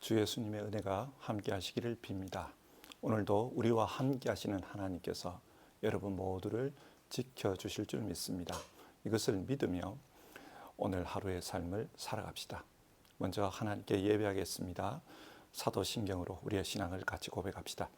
주 예수님의 은혜가 함께 하시기를 빕니다. 오늘도 우리와 함께 하시는 하나님께서 여러분 모두를 지켜주실 줄 믿습니다. 이것을 믿으며 오늘 하루의 삶을 살아갑시다. 먼저 하나님께 예배하겠습니다. 사도신경으로 우리의 신앙을 같이 고백합시다.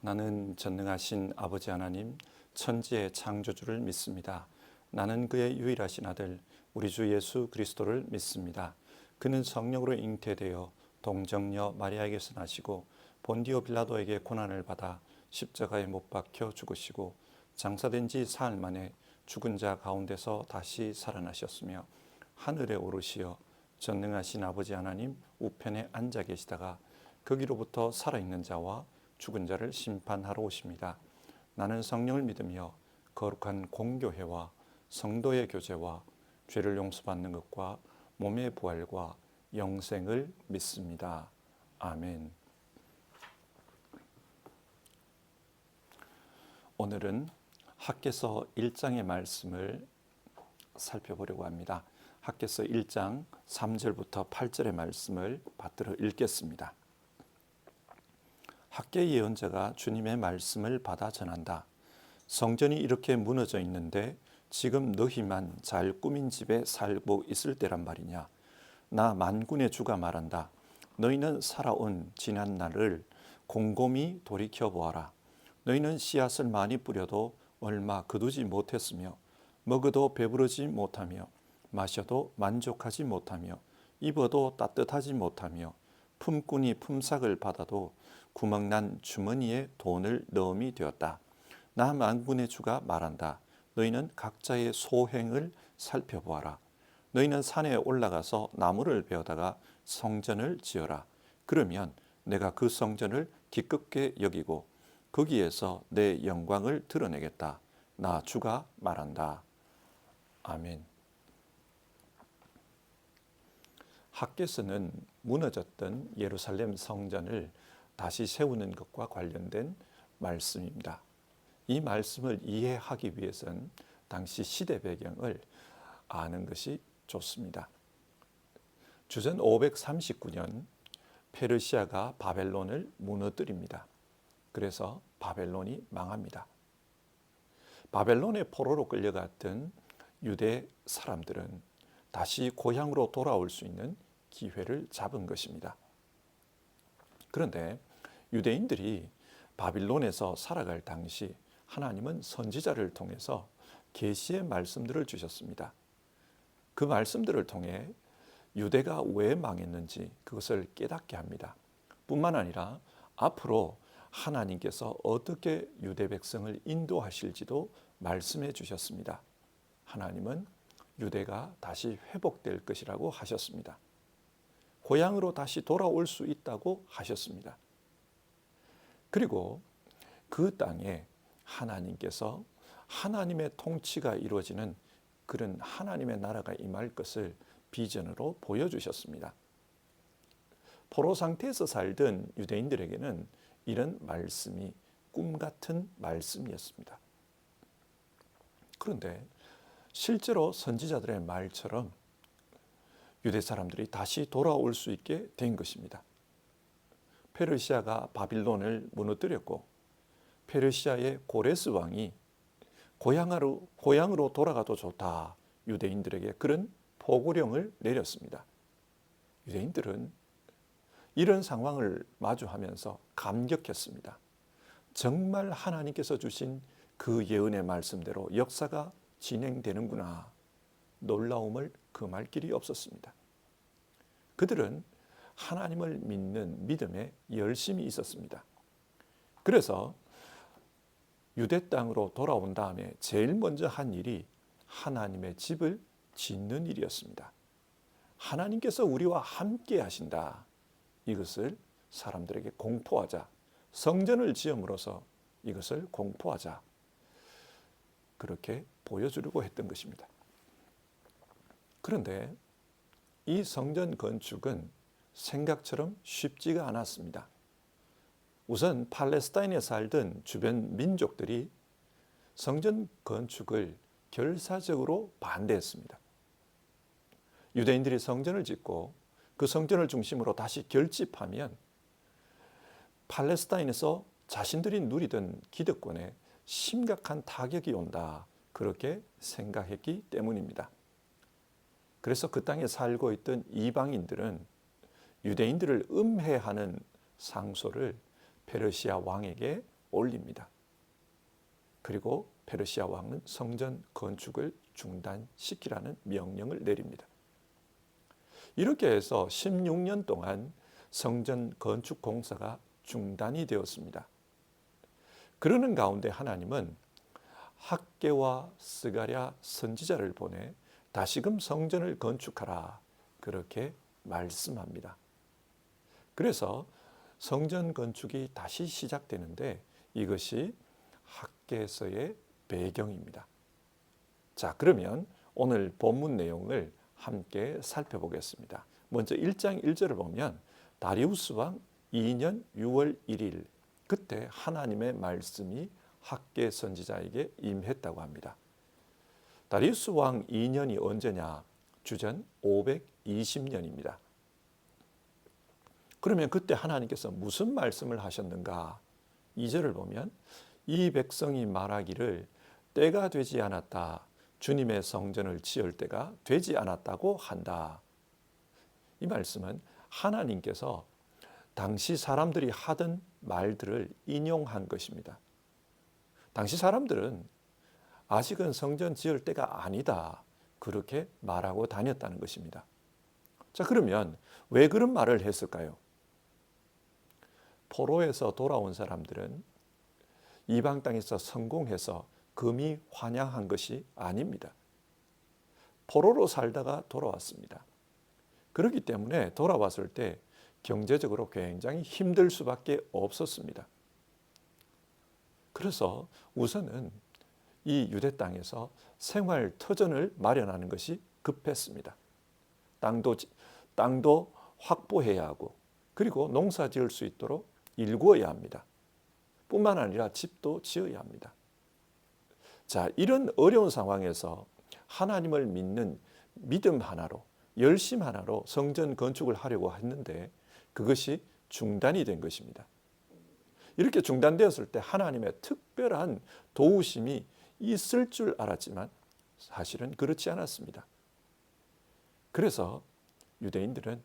나는 전능하신 아버지 하나님, 천지의 창조주를 믿습니다. 나는 그의 유일하신 아들 우리 주 예수 그리스도를 믿습니다. 그는 성령으로 잉태되어 동정녀 마리아에게서 나시고 본디오 빌라도에게 고난을 받아 십자가에 못 박혀 죽으시고 장사된 지 사흘 만에 죽은 자 가운데서 다시 살아나셨으며 하늘에 오르시어 전능하신 아버지 하나님 우편에 앉아 계시다가 거기로부터 살아있는 자와 죽은 자를 심판하러 오십니다. 나는 성령을 믿으며 거룩한 공교회와 성도의 교제와 죄를 용서받는 것과 몸의 부활과 영생을 믿습니다. 아멘. 오늘은 학개서 1장의 말씀을 살펴보려고 합니다. 학개서 1장 3절부터 8절의 말씀을 받들어 읽겠습니다. 학개 예언자가 주님의 말씀을 받아 전한다. 성전이 이렇게 무너져 있는데 지금 너희만 잘 꾸민 집에 살고 있을 때란 말이냐. 나 만군의 주가 말한다. 너희는 살아온 지난 날을 곰곰이 돌이켜보아라. 너희는 씨앗을 많이 뿌려도 얼마 거두지 못했으며 먹어도 배부르지 못하며 마셔도 만족하지 못하며 입어도 따뜻하지 못하며 품꾼이 품삯을 받아도 구멍난 주머니에 돈을 넣음이 되었다. 나 만군의 주가 말한다. 너희는 각자의 소행을 살펴보아라. 너희는 산에 올라가서 나무를 베어다가 성전을 지어라. 그러면 내가 그 성전을 기껍게 여기고 거기에서 내 영광을 드러내겠다. 나 주가 말한다. 아멘. 학개서는 무너졌던 예루살렘 성전을 다시 세우는 것과 관련된 말씀입니다. 이 말씀을 이해하기 위해서는 당시 시대 배경을 아는 것이 좋습니다. 주전 539년 페르시아가 바벨론을 무너뜨립니다. 그래서 바벨론이 망합니다. 바벨론의 포로로 끌려갔던 유대 사람들은 다시 고향으로 돌아올 수 있는 기회를 잡은 것입니다. 그런데 유대인들이 바빌론에서 살아갈 당시 하나님은 선지자를 통해서 계시의 말씀들을 주셨습니다. 그 말씀들을 통해 유대가 왜 망했는지 그것을 깨닫게 합니다. 뿐만 아니라 앞으로 하나님께서 어떻게 유대 백성을 인도하실지도 말씀해 주셨습니다. 하나님은 유대가 다시 회복될 것이라고 하셨습니다. 고향으로 다시 돌아올 수 있다고 하셨습니다. 그리고 그 땅에 하나님께서 하나님의 통치가 이루어지는 그런 하나님의 나라가 임할 것을 비전으로 보여주셨습니다. 포로 상태에서 살던 유대인들에게는 이런 말씀이 꿈 같은 말씀이었습니다. 그런데 실제로 선지자들의 말처럼 유대 사람들이 다시 돌아올 수 있게 된 것입니다. 페르시아가 바빌론을 무너뜨렸고 페르시아의 고레스 왕이 고향으로 돌아가도 좋다. 유대인들에게 그런 포고령을 내렸습니다. 유대인들은 이런 상황을 마주하면서 감격했습니다. 정말 하나님께서 주신 그 예언의 말씀대로 역사가 진행되는구나. 놀라움을 금할 길이 없었습니다. 그들은 하나님을 믿는 믿음에 열심이 있었습니다. 그래서 유대 땅으로 돌아온 다음에 제일 먼저 한 일이 하나님의 집을 짓는 일이었습니다. 하나님께서 우리와 함께 하신다. 이것을 사람들에게 공포하자. 성전을 지음으로써 이것을 공포하자. 그렇게 보여주려고 했던 것입니다. 그런데 이 성전 건축은 생각처럼 쉽지가 않았습니다. 우선 팔레스타인에 살던 주변 민족들이 성전 건축을 결사적으로 반대했습니다. 유대인들이 성전을 짓고 그 성전을 중심으로 다시 결집하면 팔레스타인에서 자신들이 누리던 기득권에 심각한 타격이 온다. 그렇게 생각했기 때문입니다. 그래서 그 땅에 살고 있던 이방인들은 유대인들을 음해하는 상소를 페르시아 왕에게 올립니다. 그리고 페르시아 왕은 성전 건축을 중단시키라는 명령을 내립니다. 이렇게 해서 16년 동안 성전 건축 공사가 중단이 되었습니다. 그러는 가운데 하나님은 학개와 스가랴 선지자를 보내 다시금 성전을 건축하라 그렇게 말씀합니다. 그래서 성전 건축이 다시 시작되는데 이것이 학개서의 배경입니다. 자, 그러면 오늘 본문 내용을 함께 살펴보겠습니다. 먼저 1장 1절을 보면 다리우스 왕 2년 6월 1일 그때 하나님의 말씀이 학개 선지자에게 임했다고 합니다. 다리우스 왕 2년이 언제냐? 주전 520년입니다. 그러면 그때 하나님께서 무슨 말씀을 하셨는가? 2절을 보면 이 백성이 말하기를 때가 되지 않았다. 주님의 성전을 지을 때가 되지 않았다고 한다. 이 말씀은 하나님께서 당시 사람들이 하던 말들을 인용한 것입니다. 당시 사람들은 아직은 성전 지을 때가 아니다. 그렇게 말하고 다녔다는 것입니다. 자, 그러면 왜 그런 말을 했을까요? 포로에서 돌아온 사람들은 이방 땅에서 성공해서 금이 환영한 것이 아닙니다. 포로로 살다가 돌아왔습니다. 그렇기 때문에 돌아왔을 때 경제적으로 굉장히 힘들 수밖에 없었습니다. 그래서 우선은 이 유대 땅에서 생활 터전을 마련하는 것이 급했습니다. 땅도 확보해야 하고 그리고 농사 지을 수 있도록 일구어야 합니다. 뿐만 아니라 집도 지어야 합니다. 자, 이런 어려운 상황에서 하나님을 믿는 믿음 하나로 열심 하나로 성전 건축을 하려고 했는데 그것이 중단이 된 것입니다. 이렇게 중단되었을 때 하나님의 특별한 도우심이 있을 줄 알았지만 사실은 그렇지 않았습니다. 그래서 유대인들은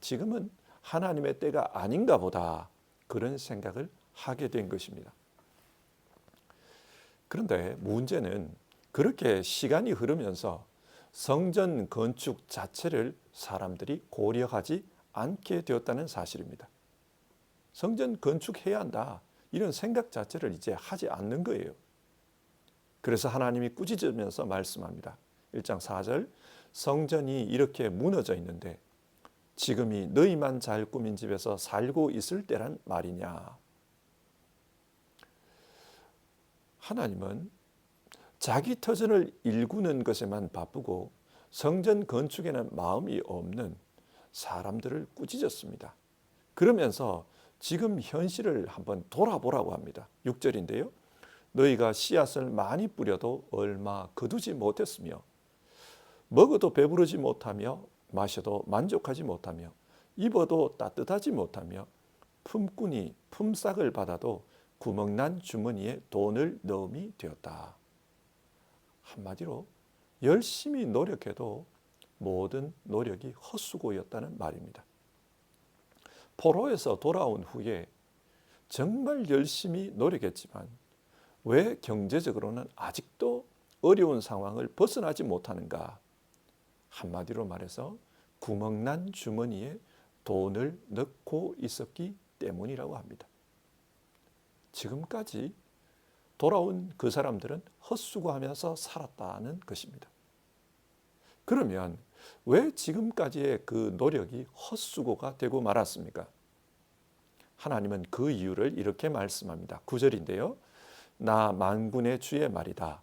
지금은 하나님의 때가 아닌가 보다 그런 생각을 하게 된 것입니다. 그런데 문제는 그렇게 시간이 흐르면서 성전 건축 자체를 사람들이 고려하지 않게 되었다는 사실입니다. 성전 건축해야 한다 이런 생각 자체를 이제 하지 않는 거예요. 그래서 하나님이 꾸짖으면서 말씀합니다. 1장 4절 성전이 이렇게 무너져 있는데 지금이 너희만 잘 꾸민 집에서 살고 있을 때란 말이냐. 하나님은 자기 터전을 일구는 것에만 바쁘고 성전 건축에는 마음이 없는 사람들을 꾸짖었습니다. 그러면서 지금 현실을 한번 돌아보라고 합니다. 6절인데요. 너희가 씨앗을 많이 뿌려도 얼마 거두지 못했으며 먹어도 배부르지 못하며 마셔도 만족하지 못하며 입어도 따뜻하지 못하며 품꾼이 품삯을 받아도 구멍난 주머니에 돈을 넣음이 되었다. 한마디로 열심히 노력해도 모든 노력이 헛수고였다는 말입니다. 포로에서 돌아온 후에 정말 열심히 노력했지만 왜 경제적으로는 아직도 어려운 상황을 벗어나지 못하는가? 한마디로 말해서 구멍난 주머니에 돈을 넣고 있었기 때문이라고 합니다. 지금까지 돌아온 그 사람들은 헛수고하면서 살았다는 것입니다. 그러면 왜 지금까지의 그 노력이 헛수고가 되고 말았습니까? 하나님은 그 이유를 이렇게 말씀합니다. 9절인데요. 나 만군의 주의 말이다.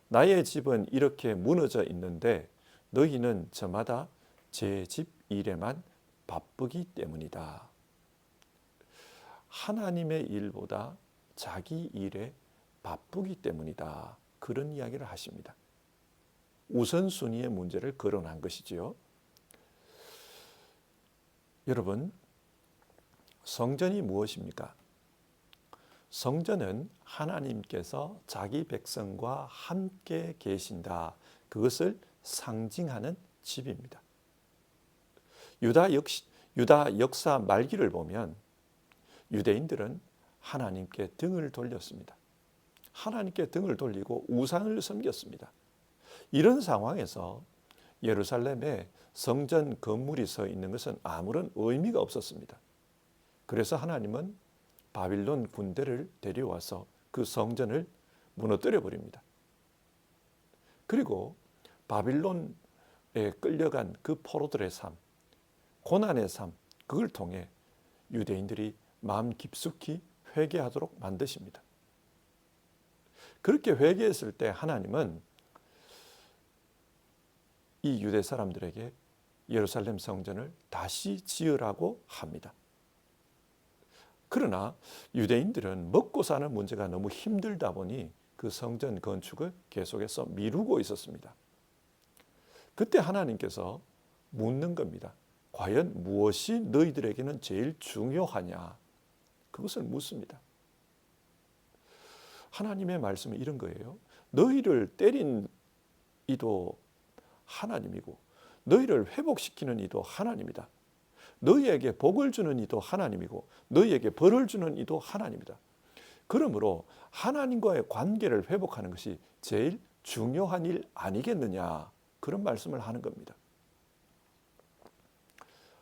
나의 집은 이렇게 무너져 있는데 너희는 저마다 제 집 일에만 바쁘기 때문이다. 하나님의 일보다 자기 일에 바쁘기 때문이다. 그런 이야기를 하십니다. 우선순위의 문제를 거론한 것이지요. 여러분, 성전이 무엇입니까? 성전은 하나님께서 자기 백성과 함께 계신다. 그것을 상징하는 집입니다. 유다 역사 말기를 보면 유대인들은 하나님께 등을 돌렸습니다. 하나님께 등을 돌리고 우상을 섬겼습니다. 이런 상황에서 예루살렘에 성전 건물이 서 있는 것은 아무런 의미가 없었습니다. 그래서 하나님은 바빌론 군대를 데려와서 그 성전을 무너뜨려 버립니다. 그리고 바빌론에 끌려간 그 포로들의 삶, 고난의 삶, 그걸 통해 유대인들이 마음 깊숙이 회개하도록 만드십니다. 그렇게 회개했을 때 하나님은 이 유대 사람들에게 예루살렘 성전을 다시 지으라고 합니다. 그러나 유대인들은 먹고 사는 문제가 너무 힘들다 보니 그 성전 건축을 계속해서 미루고 있었습니다. 그때 하나님께서 묻는 겁니다. 과연 무엇이 너희들에게는 제일 중요하냐? 그것을 묻습니다. 하나님의 말씀은 이런 거예요. 너희를 때린 이도 하나님이고 너희를 회복시키는 이도 하나님이다. 너희에게 복을 주는 이도 하나님이고 너희에게 벌을 주는 이도 하나님이다. 그러므로 하나님과의 관계를 회복하는 것이 제일 중요한 일 아니겠느냐, 그런 말씀을 하는 겁니다.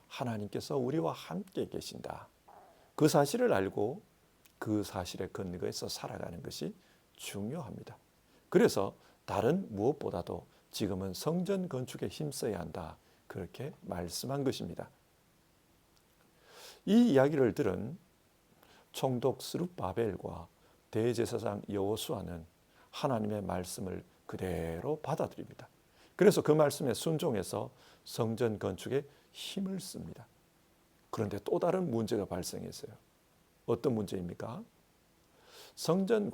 하나님께서 우리와 함께 계신다. 그 사실을 알고 그 사실에 근거해서 살아가는 것이 중요합니다. 그래서 다른 무엇보다도 지금은 성전 건축에 힘써야 한다, 그렇게 말씀한 것입니다. 이 이야기를 들은 총독 스룹바벨과 대제사장 여호수아는 하나님의 말씀을 그대로 받아들입니다. 그래서 그 말씀에 순종해서 성전 건축에 힘을 씁니다. 그런데 또 다른 문제가 발생했어요. 어떤 문제입니까? 성전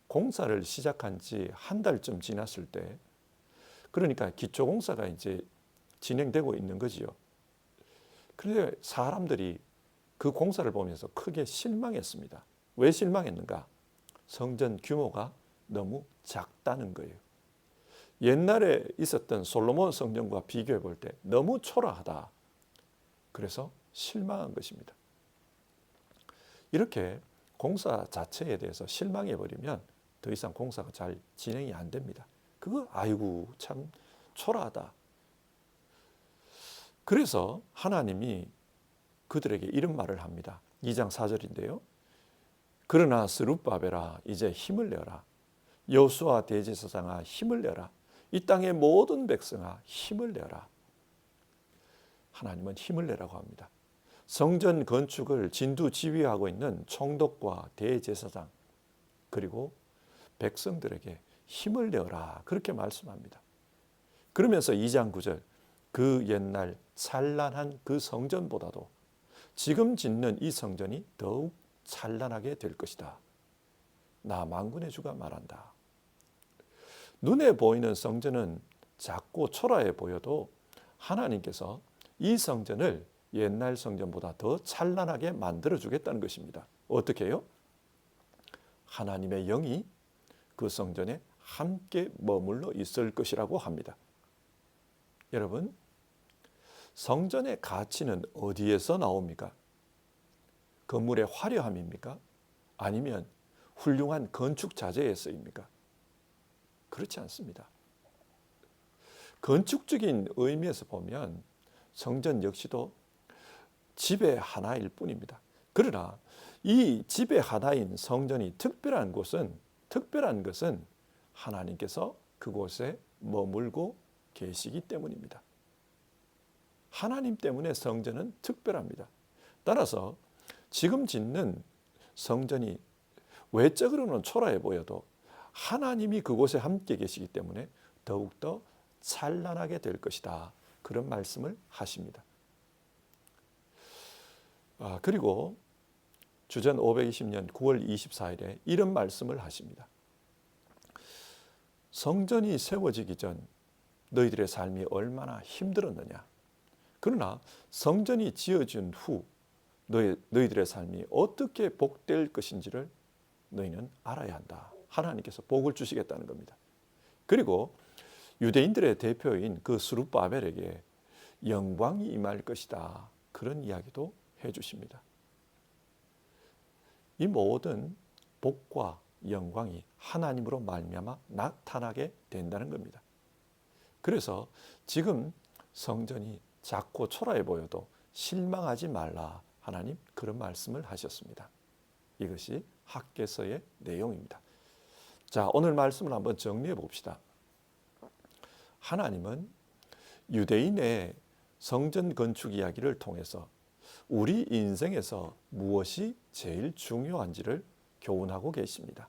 공사를 시작한 지 한 달쯤 지났을 때, 그러니까 기초 공사가 이제 진행되고 있는 거지요. 그런데 사람들이 그 공사를 보면서 크게 실망했습니다. 왜 실망했는가? 성전 규모가 너무 작다는 거예요. 옛날에 있었던 솔로몬 성전과 비교해 볼 때 너무 초라하다. 그래서 실망한 것입니다. 이렇게 공사 자체에 대해서 실망해 버리면 더 이상 공사가 잘 진행이 안 됩니다. 그거 아이고 참 초라하다. 그래서 하나님이 그들에게 이런 말을 합니다. 2장 4절인데요. 그러나 스룹바벨아 이제 힘을 내어라. 여호수아 대제사장아 힘을 내어라. 이 땅의 모든 백성아 힘을 내어라. 하나님은 힘을 내라고 합니다. 성전 건축을 진두지휘하고 있는 총독과 대제사장 그리고 백성들에게 힘을 내어라, 그렇게 말씀합니다. 그러면서 2장 9절 그 옛날 찬란한 그 성전보다도 지금 짓는 이 성전이 더욱 찬란하게 될 것이다. 나 만군의 주가 말한다. 눈에 보이는 성전은 작고 초라해 보여도 하나님께서 이 성전을 옛날 성전보다 더 찬란하게 만들어 주겠다는 것입니다. 어떻게 해요? 하나님의 영이 그 성전에 함께 머물러 있을 것이라고 합니다. 여러분, 성전의 가치는 어디에서 나옵니까? 건물의 화려함입니까? 아니면 훌륭한 건축 자재에서입니까? 그렇지 않습니다. 건축적인 의미에서 보면 성전 역시도 집의 하나일 뿐입니다. 그러나 이 집의 하나인 성전이 특별한 것은 하나님께서 그곳에 머물고 계시기 때문입니다. 하나님 때문에 성전은 특별합니다. 따라서 지금 짓는 성전이 외적으로는 초라해 보여도 하나님이 그곳에 함께 계시기 때문에 더욱더 찬란하게 될 것이다, 그런 말씀을 하십니다. 그리고 주전 520년 9월 24일에 이런 말씀을 하십니다. 성전이 세워지기 전 너희들의 삶이 얼마나 힘들었느냐. 그러나 성전이 지어진 후 너희들의 삶이 어떻게 복될 것인지를 너희는 알아야 한다. 하나님께서 복을 주시겠다는 겁니다. 그리고 유대인들의 대표인 그 스룹바벨에게 영광이 임할 것이다. 그런 이야기도 해주십니다. 이 모든 복과 영광이 하나님으로 말미암아 나타나게 된다는 겁니다. 그래서 지금 성전이 작고 초라해 보여도 실망하지 말라. 하나님 그런 말씀을 하셨습니다. 이것이 학개서의 내용입니다. 자, 오늘 말씀을 한번 정리해 봅시다. 하나님은 유대인의 성전 건축 이야기를 통해서 우리 인생에서 무엇이 제일 중요한지를 교훈하고 계십니다.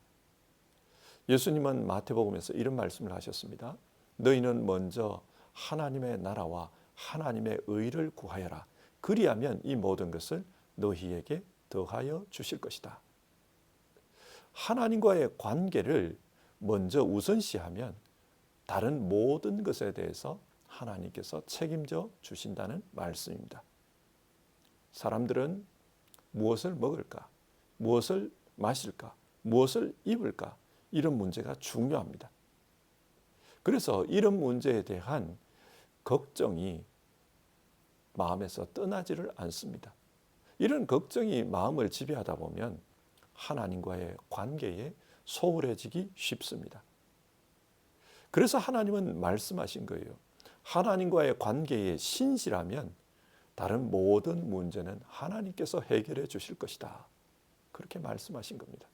예수님은 마태복음에서 이런 말씀을 하셨습니다. 너희는 먼저 하나님의 나라와 하나님의 의를 구하여라. 그리하면 이 모든 것을 너희에게 더하여 주실 것이다. 하나님과의 관계를 먼저 우선시하면 다른 모든 것에 대해서 하나님께서 책임져 주신다는 말씀입니다. 사람들은 무엇을 먹을까? 무엇을 마실까? 무엇을 입을까? 이런 문제가 중요합니다. 그래서 이런 문제에 대한 걱정이 마음에서 떠나지를 않습니다. 이런 걱정이 마음을 지배하다 보면 하나님과의 관계에 소홀해지기 쉽습니다. 그래서 하나님은 말씀하신 거예요. 하나님과의 관계에 신실하면 다른 모든 문제는 하나님께서 해결해 주실 것이다. 그렇게 말씀하신 겁니다.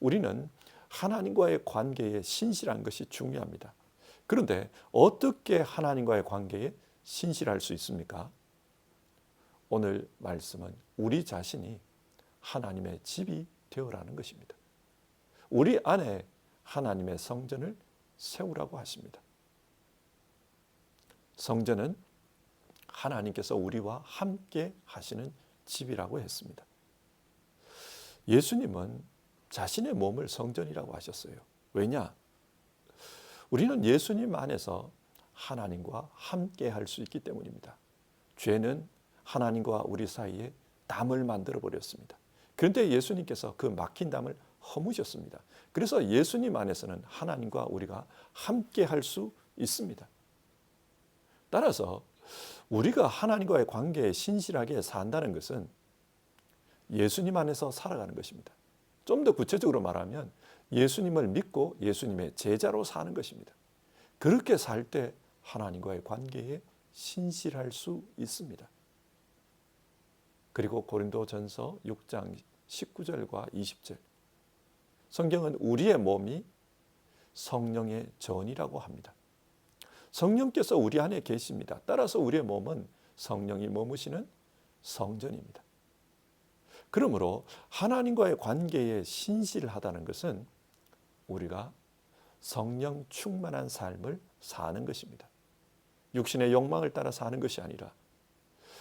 우리는 하나님과의 관계에 신실한 것이 중요합니다. 그런데 어떻게 하나님과의 관계에 신실할 수 있습니까? 오늘 말씀은 우리 자신이 하나님의 집이 되어라는 것입니다. 우리 안에 하나님의 성전을 세우라고 하십니다. 성전은 하나님께서 우리와 함께 하시는 집이라고 했습니다. 예수님은 자신의 몸을 성전이라고 하셨어요. 왜냐? 우리는 예수님 안에서 하나님과 함께 할 수 있기 때문입니다. 죄는 하나님과 우리 사이에 담을 만들어 버렸습니다. 그런데 예수님께서 그 막힌 담을 허무셨습니다. 그래서 예수님 안에서는 하나님과 우리가 함께 할 수 있습니다. 따라서 우리가 하나님과의 관계에 신실하게 산다는 것은 예수님 안에서 살아가는 것입니다. 좀 더 구체적으로 말하면 예수님을 믿고 예수님의 제자로 사는 것입니다. 그렇게 살 때 하나님과의 관계에 신실할 수 있습니다. 그리고 고린도전서 6장 19절과 20절 성경은 우리의 몸이 성령의 전이라고 합니다. 성령께서 우리 안에 계십니다. 따라서 우리의 몸은 성령이 머무시는 성전입니다. 그러므로 하나님과의 관계에 신실하다는 것은 우리가 성령 충만한 삶을 사는 것입니다. 육신의 욕망을 따라 사는 것이 아니라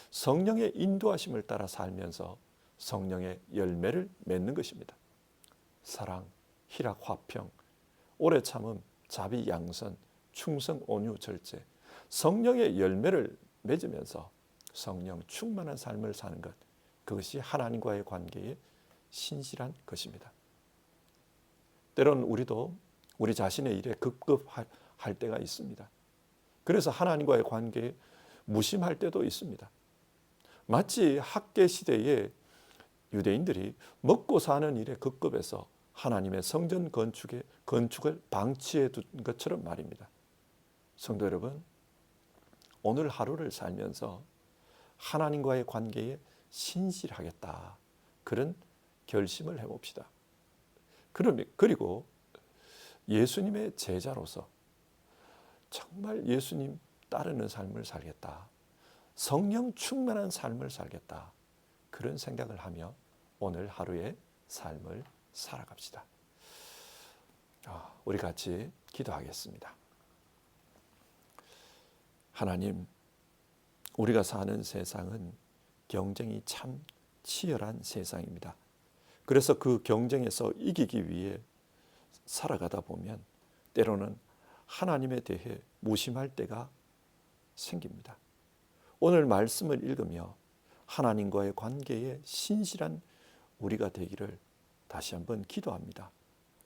성령의 인도하심을 따라 살면서 성령의 열매를 맺는 것입니다. 사랑, 희락, 화평, 오래 참음, 자비, 양선, 충성, 온유, 절제, 성령의 열매를 맺으면서 성령 충만한 삶을 사는 것, 그것이 하나님과의 관계에 신실한 것입니다. 때로는 우리도 우리 자신의 일에 급급할 때가 있습니다. 그래서 하나님과의 관계에 무심할 때도 있습니다. 마치 학계 시대에 유대인들이 먹고 사는 일에 급급해서 하나님의 성전 건축을 방치해 둔 것처럼 말입니다. 성도 여러분, 오늘 하루를 살면서 하나님과의 관계에 신실하겠다. 그런 결심을 해봅시다. 그리고 예수님의 제자로서 정말 예수님 따르는 삶을 살겠다. 성령 충만한 삶을 살겠다. 그런 생각을 하며 오늘 하루의 삶을 살아갑시다. 우리 같이 기도하겠습니다. 하나님, 우리가 사는 세상은 경쟁이 참 치열한 세상입니다. 그래서 그 경쟁에서 이기기 위해 살아가다 보면 때로는 하나님에 대해 무심할 때가 생깁니다. 오늘 말씀을 읽으며 하나님과의 관계에 신실한 우리가 되기를 다시 한번 기도합니다.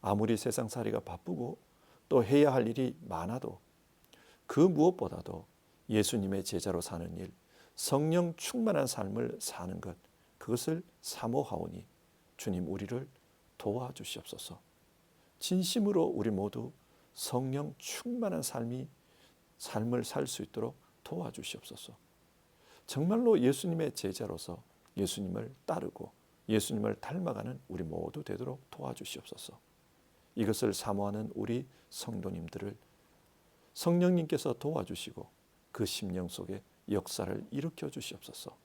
아무리 세상살이가 바쁘고 또 해야 할 일이 많아도 그 무엇보다도 예수님의 제자로 사는 일, 성령 충만한 삶을 사는 것, 그것을 사모하오니 주님 우리를 도와주시옵소서. 진심으로 우리 모두 성령 충만한 삶을 살 수 있도록 도와주시옵소서. 정말로 예수님의 제자로서 예수님을 따르고 예수님을 닮아가는 우리 모두 되도록 도와주시옵소서. 이것을 사모하는 우리 성도님들을 성령님께서 도와주시고 그 심령 속에 역사를 일으켜 주시옵소서.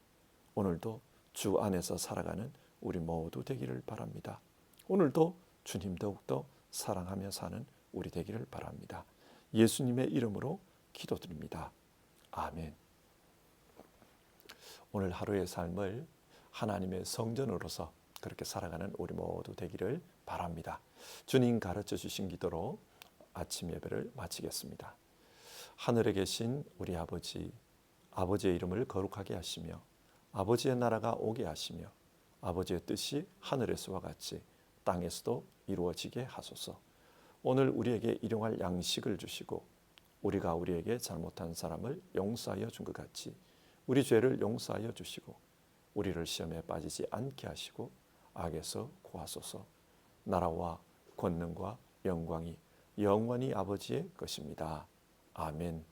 오늘도 주 안에서 살아가는 우리 모두 되기를 바랍니다. 오늘도 주님 더욱더 사랑하며 사는 우리 되기를 바랍니다. 예수님의 이름으로 기도드립니다. 아멘. 오늘 하루의 삶을 하나님의 성전으로서 그렇게 살아가는 우리 모두 되기를 바랍니다. 주님 가르쳐 주신 기도로 아침 예배를 마치겠습니다. 하늘에 계신 우리 아버지, 아버지의 이름을 거룩하게 하시며 아버지의 나라가 오게 하시며 아버지의 뜻이 하늘에서와 같이 땅에서도 이루어지게 하소서. 오늘 우리에게 일용할 양식을 주시고 우리가 우리에게 잘못한 사람을 용서하여 준 것 같이 우리 죄를 용서하여 주시고 우리를 시험에 빠지지 않게 하시고 악에서 구하소서. 나라와 권능과 영광이 영원히 아버지의 것입니다. 아멘.